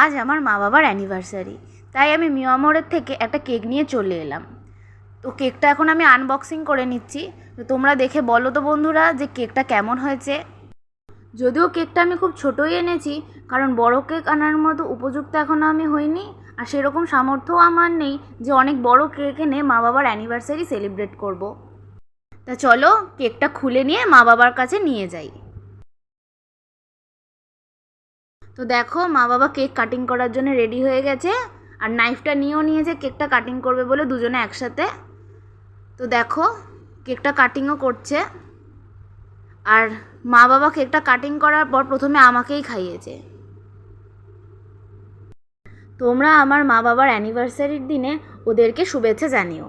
আজ আমার মা বাবার অ্যানিভার্সারি, তাই আমি মিয়ামরের থেকে একটা কেক নিয়ে চলে এলাম। তো কেকটা এখন আমি আনবক্সিং করে নিচ্ছি। তো তোমরা দেখে বলো তো বন্ধুরা যে কেকটা কেমন হয়েছে। যদিও কেকটা আমি খুব ছোটোই এনেছি, কারণ বড় কেক আনার মতো উপযুক্ত এখনও আমি হইনি, আর সেরকম সামর্থ্যও আমার নেই যে অনেক বড় কেক এনে মা বাবার অ্যানিভার্সারি সেলিব্রেট করব। তা চলো কেকটা খুলে নিয়ে মা বাবার কাছে নিয়ে যাই। তো দেখো মা বাবা কেক কাটিং করার জন্য রেডি হয়ে গেছে, আর নাইফটা নিয়েও নিয়েছে কেকটা কাটিং করবে বলে দুজনে একসাথে। তো দেখো কেকটা কাটিংও করছে, আর মা বাবা কেকটা কাটিং করার পর প্রথমে আমাকেই খাইয়েছে। তোমরা আমার মা বাবার অ্যানিভার্সারির দিনে ওদেরকে শুভেচ্ছা জানিও।